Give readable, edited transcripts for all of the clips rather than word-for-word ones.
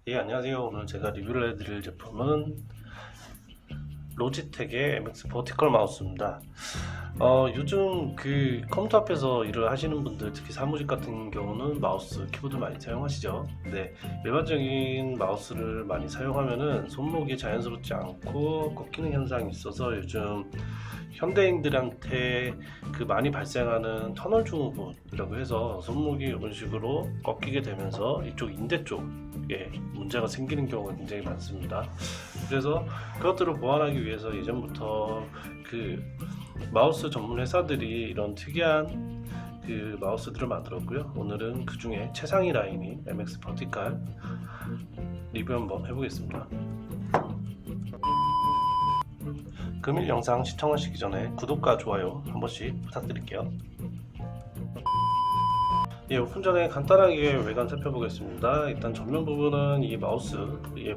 예, 안녕하세요. 오늘 제가 리뷰를 해드릴 제품은 로지텍의 MX 버티컬 마우스입니다. 요즘 그 컴퓨터 앞에서 일을 하시는 분들, 특히 사무직 같은 경우는 마우스, 키보드 많이 사용하시죠. 근데 일반적인 마우스를 많이 사용하면은 손목이 자연스럽지 않고 꺾이는 현상이 있어서 요즘 현대인들한테 그 많이 발생하는 터널 증후군이라고 해서 손목이 이런 식으로 꺾이게 되면서 이쪽 인대 쪽에 문제가 생기는 경우가 굉장히 많습니다. 그래서 그것들을 보완하기 위해서 예전부터 그 마우스 전문 회사들이 이런 특이한 그 마우스들을 만들었고요. 오늘은 그 중에 최상위 라인인 MX 버티컬 리뷰 한번 해보겠습니다. 금일 영상 시청하시기 전에 구독과 좋아요 한 번씩 부탁드릴게요. 예, 오픈 전에 간단하게 외관 살펴보겠습니다. 일단 전면 부분은 이 마우스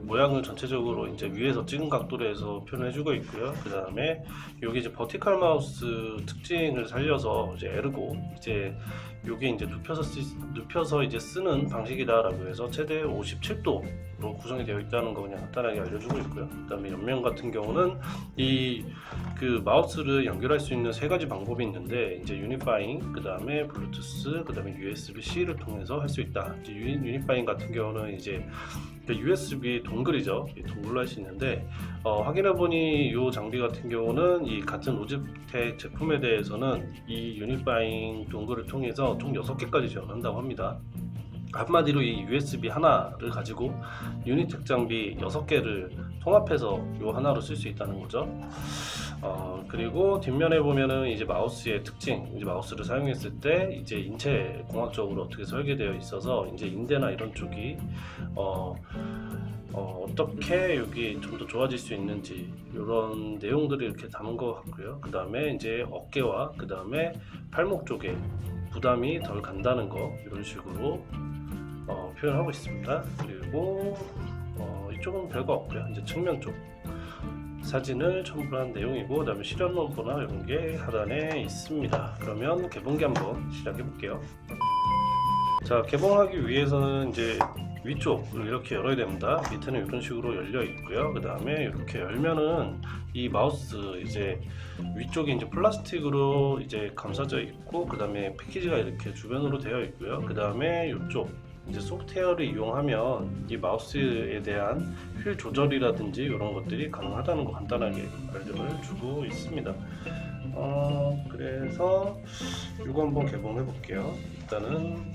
모양을 전체적으로 이제 위에서 찍은 각도로 해서 표현해주고 있고요. 그 다음에 여기 이제 버티컬 마우스 특징을 살려서 이제 에르고 이제 요게 이제 눕혀서 이제 쓰는 방식이다라고 해서 최대 57도로 구성이 되어 있다는 거 그냥 간단하게 알려주고 있고요. 그 다음에 옆면 같은 경우는 이 그 마우스를 연결할 수 있는 세 가지 방법이 있는데 이제 유니파잉, 그 다음에 블루투스, 그 다음에 USB-C를 통해서 할 수 있다. 이제 유니파잉 같은 경우는 이제 USB 동글이죠. 동글로 할 수 있는데 확인해 보니 이 장비 같은 경우는 이 같은 로지텍 제품에 대해서는 이 유니파잉 동글을 통해서 총 6개까지 지원한다고 합니다. 한마디로 이 USB 하나를 가지고 유니텍 장비 6개를 통합해서 이 하나로 쓸 수 있다는 거죠. 그리고 뒷면에 보면은 이제 마우스의 특징, 이제 마우스를 사용했을 때 이제 인체 공학적으로 어떻게 설계되어 있어서 이제 인대나 이런 쪽이 어떻게 여기 좀 더 좋아질 수 있는지 이런 내용들이 이렇게 담은 것 같고요. 그 다음에 이제 어깨와 그 다음에 팔목 쪽에 부담이 덜 간다는 거 이런 식으로 표현하고 있습니다. 그리고 이쪽은 별거 없고요. 이제 측면 쪽 사진을 첨부한 내용이고, 그 다음에 실현 원본화 이런 게 하단에 있습니다. 그러면 개봉기 한번 시작해 볼게요. 자, 개봉하기 위해서는 이제 위쪽을 이렇게 열어야 됩니다. 밑에는 이런 식으로 열려 있고요. 그 다음에 이렇게 열면은 이 마우스 이제 위쪽이 이제 플라스틱으로 이제 감싸져 있고, 그 다음에 패키지가 이렇게 주변으로 되어 있고요. 그 다음에 이쪽 이제 소프트웨어를 이용하면 이 마우스에 대한 휠 조절이라든지 이런 것들이 가능하다는 거 간단하게 알림을 주고 있습니다. 그래서 이거 한번 개봉해 볼게요. 일단은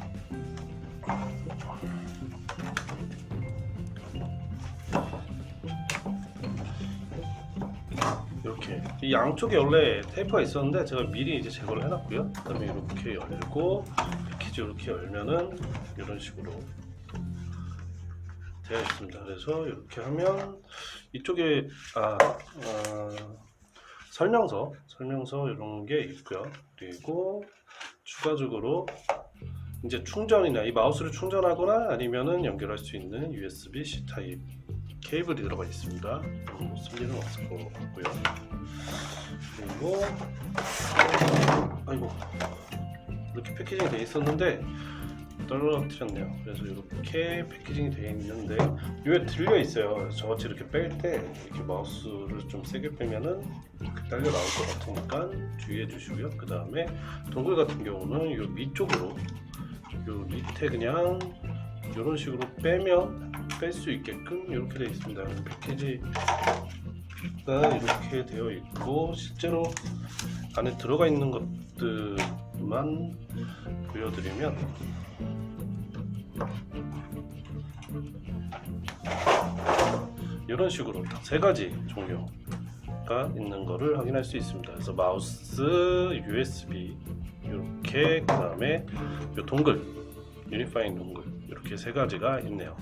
이렇게 이 양쪽에 원래 테이프가 있었는데 제가 미리 이제 제거를 해놨고요. 그다음에 이렇게 열고 패키지 이렇게 열면은 이런 식으로 되어 있습니다. 그래서 이렇게 하면 이쪽에 설명서 이런 게 있고요. 그리고 추가적으로 이제 충전이나 이 마우스를 충전하거나 아니면은 연결할 수 있는 USB-C 타입 케이블이 들어가 있습니다. 쓸 일은 없을 것 같고요. 그리고 아이고 이렇게 패키징이 되어 있었는데 떨어뜨렸네요. 그래서 이렇게 패키징이 되어 있는데 이게 들려 있어요. 그래서 저같이 이렇게 뺄 때 이렇게 마우스를 좀 세게 빼면은 이렇게 딸려 나올 것 같으니까 주의해 주시고요. 그 다음에 동글 같은 경우는 이 밑쪽으로 요 밑에 그냥 이런 식으로 빼면 뺄 수 있게끔 이렇게 되어 있습니다. 패키지가 이렇게 되어 있고 실제로 안에 들어가 있는 것들만 보여드리면 이런 식으로 세 가지 종류가 있는 것을 확인할 수 있습니다. 그래서 마우스, USB 이렇게, 그 다음에 이 동글, 유니파잉 동글 이렇게 세 가지가 있네요.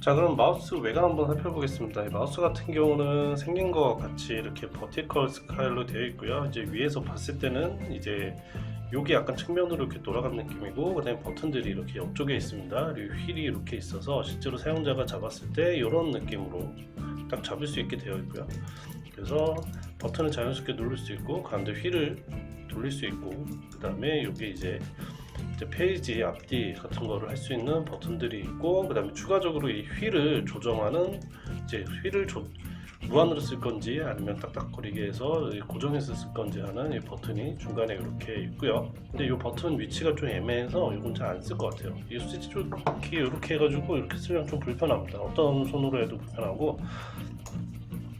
자, 그럼 마우스 외관 한번 살펴보겠습니다. 이 마우스 같은 경우는 생긴 것 같이 이렇게 버티컬 스타일로 되어 있고요. 이제 위에서 봤을 때는 이제 여기 약간 측면으로 이렇게 돌아간 느낌이고, 그 다음에 버튼들이 이렇게 옆쪽에 있습니다. 그리고 휠이 이렇게 있어서 실제로 사용자가 잡았을 때 이런 느낌으로 딱 잡을 수 있게 되어 있고요. 그래서 버튼을 자연스럽게 누를 수 있고 가운데 휠을 돌릴 수 있고, 그 다음에 여기 이제 이제 페이지 앞뒤 같은 거를 할 수 있는 버튼들이 있고, 그 다음에 추가적으로 이 휠을 조정하는, 이제 휠을 무한으로 쓸 건지 아니면 딱딱거리게 해서 고정해서 쓸 건지 하는 이 버튼이 중간에 이렇게 있고요. 근데 이 버튼 위치가 좀 애매해서 이건 잘 안 쓸 것 같아요. 이 스위치 키 이렇게 해가지고 이렇게 쓰면 좀 불편합니다. 어떤 손으로 해도 불편하고,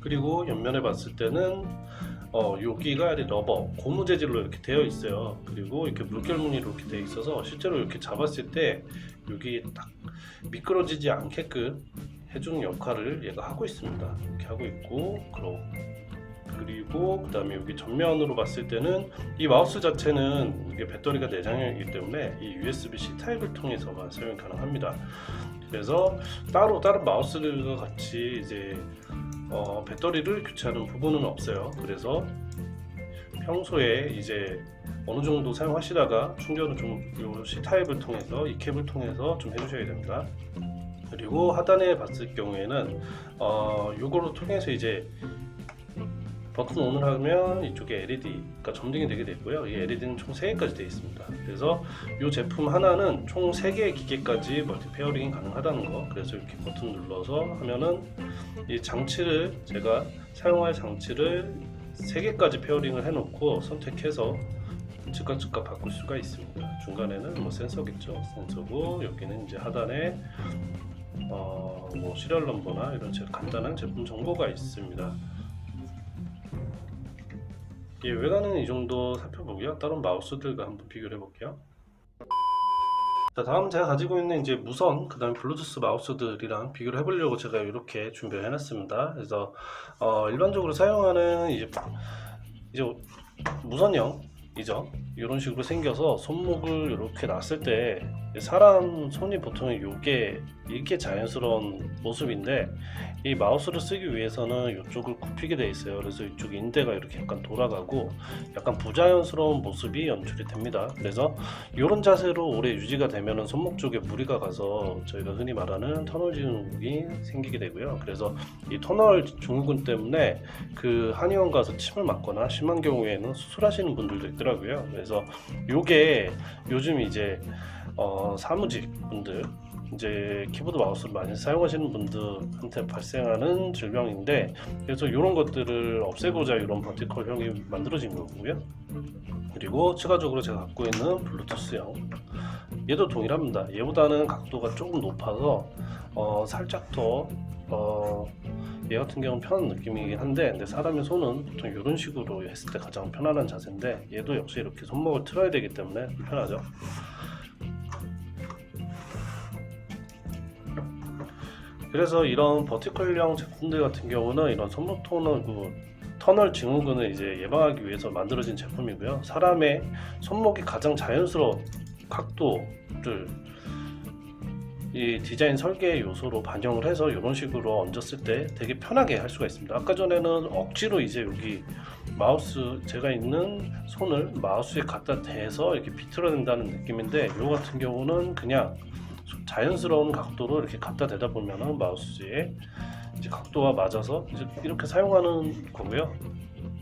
그리고 옆면에 봤을 때는 여기가 러버 고무 재질로 이렇게 되어 있어요. 그리고 이렇게 물결 무늬로 이렇게 되어 있어서 실제로 이렇게 잡았을 때 여기 딱 미끄러지지 않게끔 해주는 역할을 얘가 하고 있습니다. 이렇게 하고 있고, 그리고 그 다음에 여기 전면으로 봤을 때는 이 마우스 자체는 이게 배터리가 내장형이기 때문에 이 USB-C 타입을 통해서만 사용이 가능합니다. 그래서 따로 다른 마우스들과 같이 이제 배터리를 교체하는 부분은 없어요. 그래서 평소에 이제 어느 정도 사용하시다가 충전을 좀 요 C 타입을 통해서 이 캡을 통해서 좀 해주셔야 됩니다. 그리고 하단에 봤을 경우에는 요거를 통해서 이제 버튼 ON을 하면 이쪽에 LED가 점등이 되게 되고요. 이 LED는 총 3개까지 되어 있습니다. 그래서 이 제품 하나는 총 3개의 기계까지 멀티 페어링이 가능하다는 거. 그래서 이렇게 버튼 눌러서 하면은 이 장치를, 제가 사용할 장치를 3개까지 페어링을 해놓고 선택해서 즉각 바꿀 수가 있습니다. 중간에는 뭐 센서겠죠. 센서고, 여기는 이제 하단에 뭐 시리얼 넘버나 이런 간단한 제품 정보가 있습니다. 예, 외관은 이 정도 살펴보고요. 다른 마우스들과 한번 비교를 해볼게요. 자, 다음 제가 가지고 있는 이제 무선, 그 다음에 블루투스 마우스들이랑 비교를 해보려고 제가 이렇게 준비를 해놨습니다. 그래서 일반적으로 사용하는 이제 무선형이죠. 이런 식으로 생겨서 손목을 이렇게 놨을 때 사람 손이 보통 이게 자연스러운 모습인데, 이 마우스를 쓰기 위해서는 이쪽을 굽히게 되어 있어요. 그래서 이쪽 인대가 이렇게 약간 돌아가고 약간 부자연스러운 모습이 연출이 됩니다. 그래서 이런 자세로 오래 유지가 되면은 손목 쪽에 무리가 가서 저희가 흔히 말하는 터널 증후군이 생기게 되고요. 그래서 이 터널 증후군 때문에 그 한의원 가서 침을 맞거나 심한 경우에는 수술하시는 분들도 있더라고요. 그래서 요게 요즘 이제 사무직 분들, 이제 키보드 마우스를 많이 사용하시는 분들한테 발생하는 질병인데, 그래서 이런 것들을 없애고자 이런 버티컬형이 만들어진 거고요. 그리고 추가적으로 제가 갖고 있는 블루투스형, 얘도 동일합니다. 얘보다는 각도가 조금 높아서 살짝 더 얘 같은 경우는 편한 느낌이긴 한데, 근데 사람의 손은 보통 이런 식으로 했을 때 가장 편안한 자세인데, 얘도 역시 이렇게 손목을 틀어야 되기 때문에 불편하죠. 그래서 이런 버티컬형 제품들 같은 경우는 이런 손목 터널 증후군을 이제 예방하기 위해서 만들어진 제품이고요. 사람의 손목이 가장 자연스러운 각도를 이 디자인 설계 요소로 반영을 해서 이런 식으로 얹었을 때 되게 편하게 할 수가 있습니다. 아까 전에는 억지로 이제 여기 마우스, 제가 있는 손을 마우스에 갖다 대서 이렇게 비틀어낸다는 느낌인데, 이거 같은 경우는 그냥 자연스러운 각도로 이렇게 갖다 대다 보면은 마우스에 이제 각도가 맞아서 이제 이렇게 사용하는 거고요.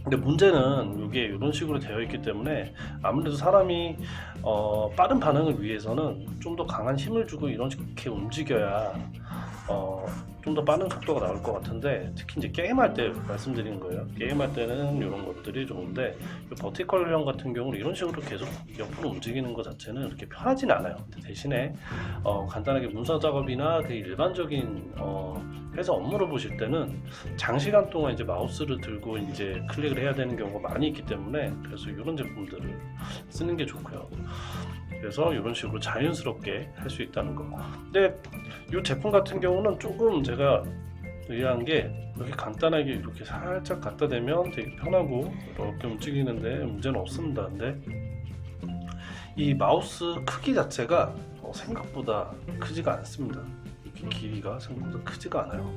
근데 문제는 이게 이런 식으로 되어 있기 때문에 아무래도 사람이 빠른 반응을 위해서는 좀 더 강한 힘을 주고 이렇게 움직여야 좀 더 빠른 속도가 나올 것 같은데, 특히 이제 게임할 때 말씀드린 거예요. 게임할 때는 이런 것들이 좋은데, 버티컬형 같은 경우는 이런 식으로 계속 옆으로 움직이는 것 자체는 그렇게 편하진 않아요. 대신에 간단하게 문서 작업이나 그 일반적인 회사 업무를 보실 때는 장시간 동안 이제 마우스를 들고 이제 클릭을 해야 되는 경우가 많이 있기 때문에, 그래서 이런 제품들을 쓰는 게 좋고요. 그래서 이런 식으로 자연스럽게 할 수 있다는 거. 근데 이 제품 같은 경우는 조금 제가 의아한 게, 이렇게 간단하게 이렇게 살짝 갖다 대면 되게 편하고 이렇게 움직이는데 문제는 없습니다. 근데 이 마우스 크기 자체가 생각보다 크지가 않습니다. 이렇게 길이가 생각보다 크지가 않아요.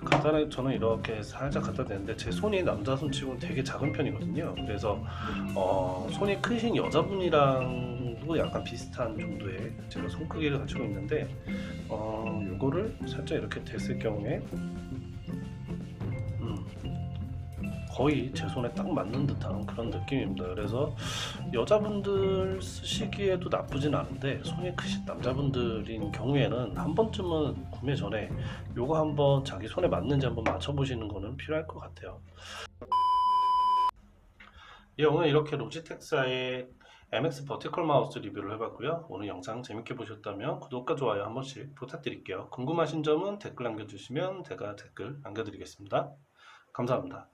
간단하게 저는 이렇게 살짝 갖다 대는데, 제 손이 남자 손치고는 되게 작은 편이거든요. 그래서 손이 크신 여자분이랑도 약간 비슷한 정도의 제가 손 크기를 가지고 있는데, 요거를 살짝 이렇게 댔을 경우에 거의 제 손에 딱 맞는 듯한 그런 느낌입니다. 그래서 여자분들 쓰시기에도 나쁘진 않은데 손이 크신 남자분들인 경우에는 한 번쯤은 구매 전에 요거 한번 자기 손에 맞는지 한번 맞춰보시는 거는 필요할 것 같아요. 예, 오늘 이렇게 로지텍사의 MX 버티컬 마우스 리뷰를 해봤고요. 오늘 영상 재밌게 보셨다면 구독과 좋아요 한 번씩 부탁드릴게요. 궁금하신 점은 댓글 남겨주시면 제가 댓글 남겨드리겠습니다. 감사합니다.